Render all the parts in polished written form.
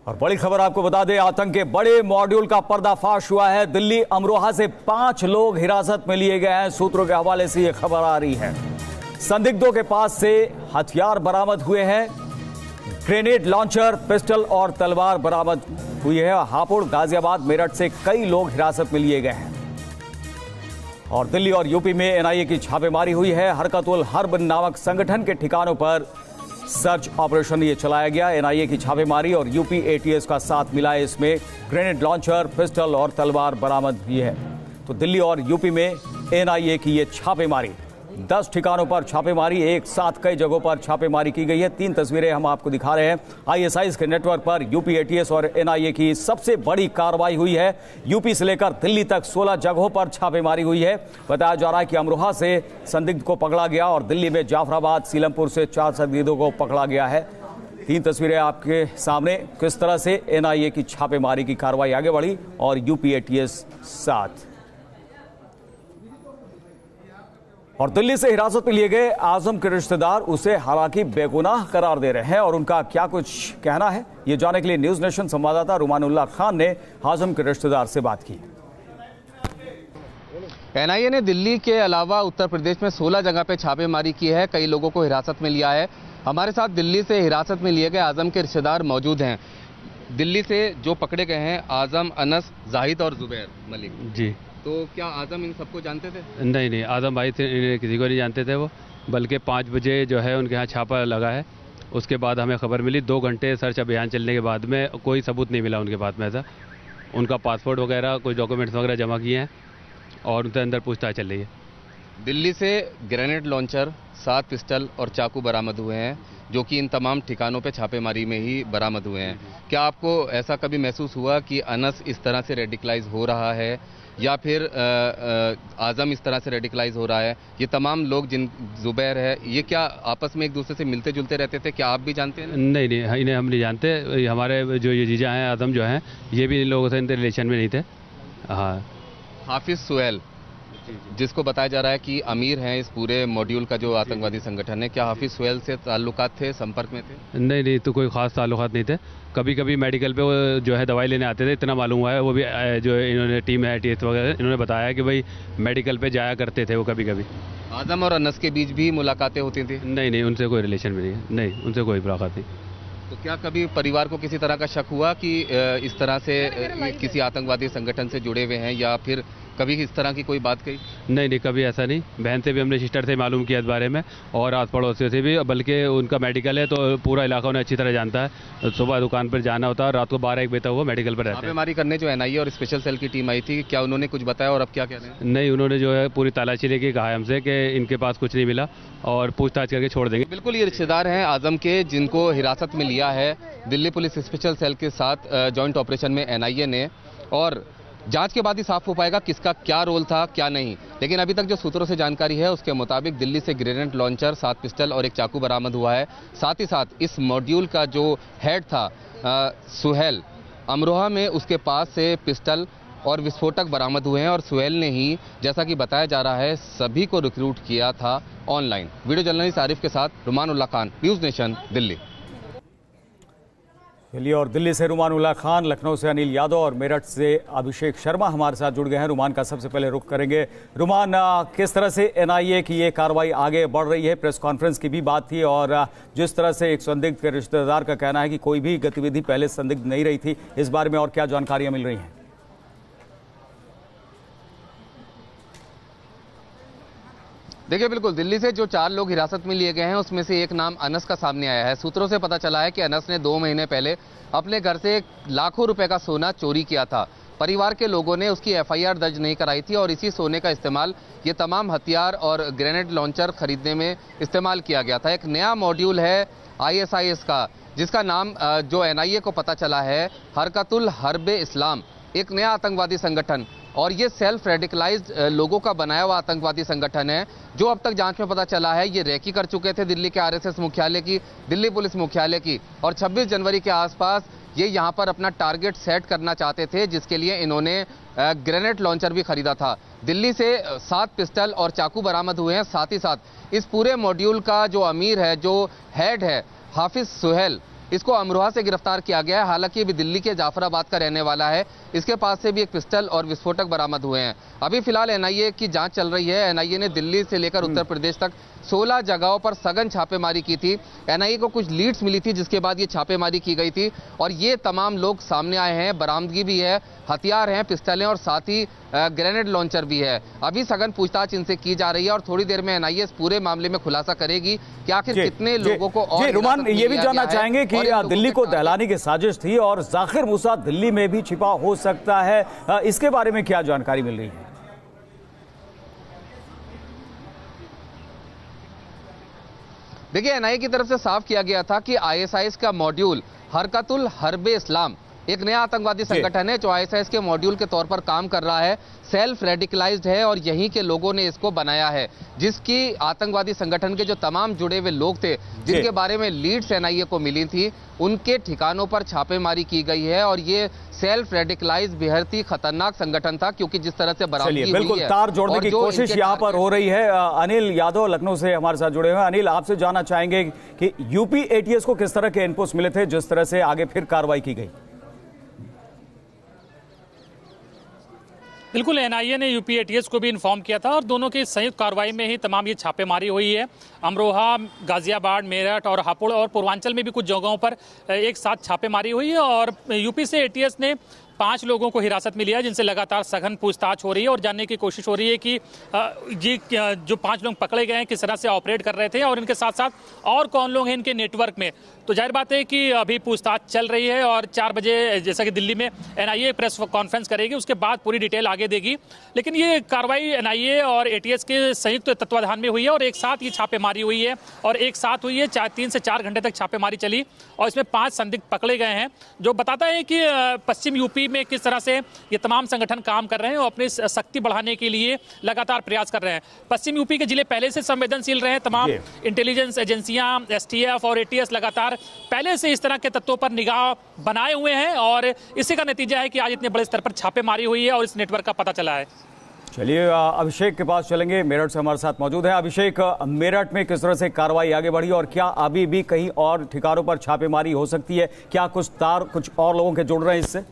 और बड़ी खबर आपको बता दें, आतंक के बड़े मॉड्यूल का पर्दाफाश हुआ है। दिल्ली अमरोहा से 5 लोग हिरासत में लिए गए हैं। सूत्रों के हवाले से यह खबर आ रही है। संदिग्धों के पास से हथियार बरामद हुए हैं, ग्रेनेड लॉन्चर, पिस्टल और तलवार बरामद हुई है। हापुड़, गाजियाबाद, मेरठ से कई लोग हिरासत में लिए गए हैं। और दिल्ली और यूपी में एनआईए की छापेमारी हुई है। हरकत उल हर्ब नामक संगठन के ठिकानों पर सर्च ऑपरेशन ये चलाया गया। एनआईए की छापेमारी और यूपी एटीएस का साथ मिला है। इसमें ग्रेनेड लॉन्चर, पिस्टल और तलवार बरामद हुई है। तो दिल्ली और यूपी में एनआईए की ये छापेमारी, 10 ठिकानों पर छापेमारी, एक साथ कई जगहों पर छापेमारी की गई है। 3 तस्वीरें हम आपको दिखा रहे हैं। आईएसआई के नेटवर्क पर यूपी एटीएस और एनआईए की सबसे बड़ी कार्रवाई हुई है। यूपी से लेकर दिल्ली तक 16 जगहों पर छापेमारी हुई है। बताया जा रहा है कि अमरोहा से संदिग्ध को पकड़ा गया और दिल्ली में जाफराबाद, सीलमपुर से 4 संदिग्धों को पकड़ा गया है। 3 तस्वीरें आपके सामने, किस तरह से एनआईए की छापेमारी की कार्रवाई आगे बढ़ी और यूपी एटीएस साथ। और दिल्ली से हिरासत में लिए गए आजम के रिश्तेदार उसे हालांकि बेगुनाह करार दे रहे हैं और उनका क्या कुछ कहना है, ये जानने के लिए न्यूज नेशन संवाददाता रुमानुल्लाह खान ने आजम के रिश्तेदार से बात की। एनआईए ने दिल्ली के अलावा उत्तर प्रदेश में 16 जगह पे छापेमारी की है। कई लोगों को हिरासत में लिया है। हमारे साथ दिल्ली से हिरासत में लिए गए आजम के रिश्तेदार मौजूद हैं। दिल्ली से जो पकड़े गए हैं आजम, अनस, जाहिद और जुबैर मलिक जी। तो क्या आजम इन सबको जानते थे? नहीं, आजम भाई थे, किसी को नहीं जानते थे वो। बल्कि 5 बजे जो है उनके यहाँ छापा लगा है। उसके बाद हमें खबर मिली। 2 घंटे सर्च अभियान चलने के बाद में कोई सबूत नहीं मिला उनके पास में ऐसा। उनका पासपोर्ट वगैरह, कुछ डॉक्यूमेंट्स वगैरह जमा किए हैं और उनके अंदर पूछताछ चल रही है। दिल्ली से ग्रेनेड लॉन्चर, 7 पिस्टल और चाकू बरामद हुए हैं, जो कि इन तमाम ठिकानों पे छापेमारी में ही बरामद हुए हैं। क्या आपको ऐसा कभी महसूस हुआ कि अनस इस तरह से रेडिकलाइज हो रहा है या फिर आजम इस तरह से रेडिकलाइज हो रहा है? ये तमाम लोग, जिन जुबैर है, ये क्या आपस में एक दूसरे से मिलते जुलते रहते थे? क्या आप भी जानते हैं? नहीं, इन्हें हम नहीं जानते। हमारे जो ये जीजा हैं आजम जो हैं, ये भी इन लोगों से इनके रिलेशन में नहीं थे। हाँ, हाफिज सुहेल, जिसको बताया जा रहा है कि अमीर हैं इस पूरे मॉड्यूल का जो आतंकवादी संगठन है, क्या हाफिज सुहेल से ताल्लुकात थे, संपर्क में थे? नहीं, तो कोई खास ताल्लुकात नहीं थे। कभी कभी मेडिकल पे वो जो है दवाई लेने आते थे, इतना मालूम हुआ है। वो भी जो इन्होंने टीम है टीएस वगैरह, इन्होंने बताया कि भाई मेडिकल पे जाया करते थे वो कभी कभी। आजम और अनस के बीच भी मुलाकातें होती थी? नहीं, उनसे कोई रिलेशन भी नहीं, उनसे कोई मुलाकात नहीं। तो क्या कभी परिवार को किसी तरह का शक हुआ कि इस तरह से किसी आतंकवादी संगठन से जुड़े हुए हैं, या फिर कभी इस तरह की कोई बात कही? नहीं, कभी ऐसा नहीं। बहन से भी, हमने सिस्टर से मालूम किया इस बारे में और आस पड़ोसियों से भी। बल्कि उनका मेडिकल है तो पूरा इलाका उन्हें अच्छी तरह जानता है। सुबह दुकान पर जाना होता है, रात को 12-1 बजे तक वो मेडिकल पर रहते हैं। छापेमारी करने जो एनआईए और स्पेशल सेल की टीम आई थी, क्या उन्होंने कुछ बताया और अब क्या कह रहे हैं? नहीं, उन्होंने जो है पूरी तलाशी लेके कहा है हमसे कि इनके पास कुछ नहीं मिला और पूछताछ करके छोड़ देंगे। बिल्कुल, ये रिश्तेदार हैं आजम के, जिनको हिरासत में लिया है दिल्ली पुलिस स्पेशल सेल के साथ जॉइंट ऑपरेशन में एनआईए ने। और जांच के बाद ही साफ हो पाएगा किसका क्या रोल था, क्या नहीं। लेकिन अभी तक जो सूत्रों से जानकारी है उसके मुताबिक दिल्ली से ग्रेनेड लॉन्चर, 7 पिस्टल और एक चाकू बरामद हुआ है। साथ ही साथ इस मॉड्यूल का जो हेड था सुहेल, अमरोहा में उसके पास से पिस्टल और विस्फोटक बरामद हुए हैं। और सुहेल ने ही, जैसा कि बताया जा रहा है, सभी को रिक्रूट किया था ऑनलाइन। वीडियो जर्नलिस्ट आरिफ के साथ रुमानुल्लाह खान, न्यूज नेशन, दिल्ली। और दिल्ली से रुमानुल्लाह खान, लखनऊ से अनिल यादव और मेरठ से अभिषेक शर्मा हमारे साथ जुड़ गए हैं। रुमान का सबसे पहले रुख करेंगे। रुमान, किस तरह से एनआईए की ये कार्रवाई आगे बढ़ रही है? प्रेस कॉन्फ्रेंस की भी बात थी और जिस तरह से एक संदिग्ध के रिश्तेदार का कहना है कि कोई भी गतिविधि पहले संदिग्ध नहीं रही थी, इस बारे में और क्या जानकारियां मिल रही हैं? देखिए, बिल्कुल, दिल्ली से जो 4 लोग हिरासत में लिए गए हैं उसमें से एक नाम अनस का सामने आया है। सूत्रों से पता चला है कि अनस ने 2 महीने पहले अपने घर से लाखों रुपए का सोना चोरी किया था। परिवार के लोगों ने उसकी एफआईआर दर्ज नहीं कराई थी और इसी सोने का इस्तेमाल ये तमाम हथियार और ग्रेनेड लॉन्चर खरीदने में इस्तेमाल किया गया था। एक नया मॉड्यूल है आईएसआईएस का, जिसका नाम जो एनआईए को पता चला है हरकत उल हर्ब इस्लाम, एक नया आतंकवादी संगठन। और ये सेल्फ रेडिकलाइज्ड लोगों का बनाया हुआ आतंकवादी संगठन है, जो अब तक जांच में पता चला है ये रेकी कर चुके थे दिल्ली के आरएसएस मुख्यालय की, दिल्ली पुलिस मुख्यालय की। और 26 जनवरी के आसपास ये यहाँ पर अपना टारगेट सेट करना चाहते थे, जिसके लिए इन्होंने ग्रेनेड लॉन्चर भी खरीदा था। दिल्ली से 7 पिस्टल और चाकू बरामद हुए हैं। साथ ही साथ इस पूरे मॉड्यूल का जो अमीर है, जो हेड है हाफिज सुहेल, इसको अमरोहा से गिरफ्तार किया गया है। हालांकि अभी दिल्ली के जाफराबाद का रहने वाला है। इसके पास से भी एक पिस्टल और विस्फोटक बरामद हुए हैं। अभी फिलहाल एनआईए की जांच चल रही है। एनआईए ने दिल्ली से लेकर उत्तर प्रदेश तक 16 जगहों पर सघन छापेमारी की थी। एनआईए को कुछ लीड्स मिली थी जिसके बाद ये छापेमारी की गई थी और ये तमाम लोग सामने आए हैं। बरामदगी भी है, हथियार हैं, पिस्टलें और साथ ही ग्रेनेड लॉन्चर भी है। अभी सघन पूछताछ इनसे की जा रही है और थोड़ी देर में एनआईए इस पूरे मामले में खुलासा करेगी कि आखिर कितने लोगों को और रुमान ये भी जानना चाहेंगे कि दिल्ली को दहलाने की साजिश थी और जाकिर मूसा दिल्ली में भी छिपा हो सकता है, इसके बारे में क्या जानकारी मिल रही है? देखिए, एनआईए की तरफ से साफ किया गया था कि आईएसआईएस का मॉड्यूल हरकतुल हर्बे इस्लाम एक नया आतंकवादी संगठन है जो आईएसआईएस के मॉड्यूल के तौर पर काम कर रहा है। सेल्फ रेडिकलाइज्ड है और यहीं के लोगों ने इसको बनाया है, जिसकी आतंकवादी संगठन के जो तमाम जुड़े हुए लोग थे जिनके बारे में लीड्स एनआईए को मिली थी, उनके ठिकानों पर छापेमारी की गई है। और ये सेल्फ रेडिकलाइज बेहद ही खतरनाक संगठन था क्योंकि जिस तरह से बरामदगी हुई है। बिल्कुल तार जोड़ने की कोशिश यहाँ पर हो रही है। अनिल यादव लखनऊ से हमारे साथ जुड़े हुए हैं। अनिल, आपसे जानना चाहेंगे कि यूपी एटीएस को किस तरह के इनपुट्स मिले थे जिस तरह से आगे फिर कार्रवाई की गई? बिल्कुल, एनआईए ने यूपी एटीएस को भी इन्फॉर्म किया था और दोनों की संयुक्त कार्रवाई में ही तमाम ये छापेमारी हुई है। अमरोहा, गाजियाबाद, मेरठ और हापुड़ और पूर्वांचल में भी कुछ जगहों पर एक साथ छापेमारी हुई है और यूपी से एटीएस ने 5 लोगों को हिरासत में लिया जिनसे लगातार सघन पूछताछ हो रही है और जानने की कोशिश हो रही है कि ये जो 5 लोग पकड़े गए हैं किस तरह से ऑपरेट कर रहे थे और इनके साथ साथ और कौन लोग हैं इनके नेटवर्क में। तो जाहिर बात है कि अभी पूछताछ चल रही है और 4 बजे जैसा कि दिल्ली में एनआईए प्रेस कॉन्फ्रेंस करेगी, उसके बाद पूरी डिटेल आगे देगी। लेकिन ये कार्रवाई एनआईए और एटीएस के संयुक्त तत्वाधान में हुई है और एक साथ ये छापेमारी हुई है और एक साथ हुई है। 3 से 4 घंटे तक छापेमारी चली और इसमें 5 संदिग्ध पकड़े गए हैं, जो बताता है कि पश्चिम यूपी में किस तरह से ये तमाम संगठन काम कर रहे हैं और अपनी शक्ति बढ़ाने के लिए लगातार प्रयास कर रहे हैं। पश्चिम यूपी के जिले पहले से संवेदनशील रहे। तमाम इंटेलिजेंस एजेंसियां, एसटीएफ और एटीएस लगातार पहले से इस तरह के तत्वों पर निगाह बनाए हुए हैं और इसी का नतीजा है कि आज इतने बड़े स्तर पर छापेमारी हुई है और इस नेटवर्क का पता चला है। चलिए अभिषेक के पास चलेंगे, मेरठ से हमारे साथ मौजूद है। अभिषेक, मेरठ में किस तरह से कार्रवाई आगे बढ़ी और क्या अभी भी कहीं और ठिकानों पर छापेमारी हो सकती है? क्या कुछ तार कुछ और लोगों के जुड़ रहे हैं इससे?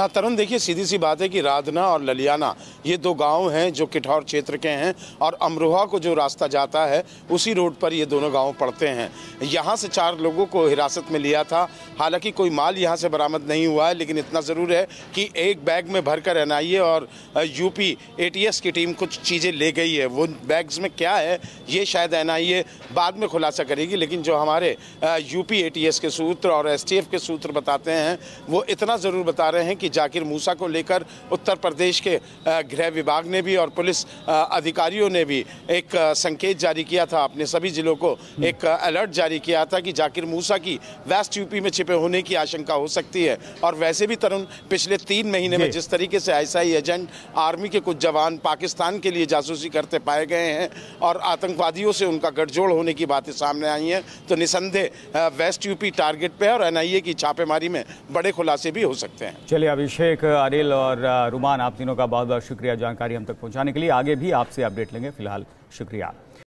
तरुण, देखिए सीधी सी बात है कि राधना और ललियाना ये 2 गांव हैं जो किठौर क्षेत्र के हैं और अमरोहा को जो रास्ता जाता है उसी रोड पर ये दोनों गांव पड़ते हैं। यहाँ से 4 लोगों को हिरासत में लिया था। हालांकि कोई माल यहाँ से बरामद नहीं हुआ है, लेकिन इतना ज़रूर है कि एक बैग में भरकर एनआईए और यूपी एटीएस की टीम कुछ चीज़ें ले गई है। वो बैग्स में क्या है ये शायद एनआईए बाद में खुलासा करेगी, लेकिन जो हमारे यूपी एटीएस के सूत्र और एसटीएफ के सूत्र बताते हैं वो इतना ज़रूर बता रहे हैं कि जाकिर मूसा को लेकर उत्तर प्रदेश के गृह विभाग ने भी और पुलिस अधिकारियों ने भी एक संकेत जारी किया था, अपने सभी जिलों को एक अलर्ट जारी किया था कि जाकिर मूसा की वेस्ट यूपी में छिपे होने की आशंका हो सकती है। और वैसे भी तरुण, पिछले 3 महीने में जिस तरीके से आईएसआई एजेंट, आर्मी के कुछ जवान पाकिस्तान के लिए जासूसी करते पाए गए हैं और आतंकवादियों से उनका गठजोड़ होने की बातें सामने आई हैं, तो निसंदेह वेस्ट यूपी टारगेट पे है और एनआईए की छापेमारी में बड़े खुलासे भी हो सकते हैं। चलिए अभिषेक, अनिल और रुमान, आप तीनों का बहुत बहुत शुक्रिया जानकारी हम तक पहुंचाने के लिए। आगे भी आपसे अपडेट लेंगे। फिलहाल शुक्रिया।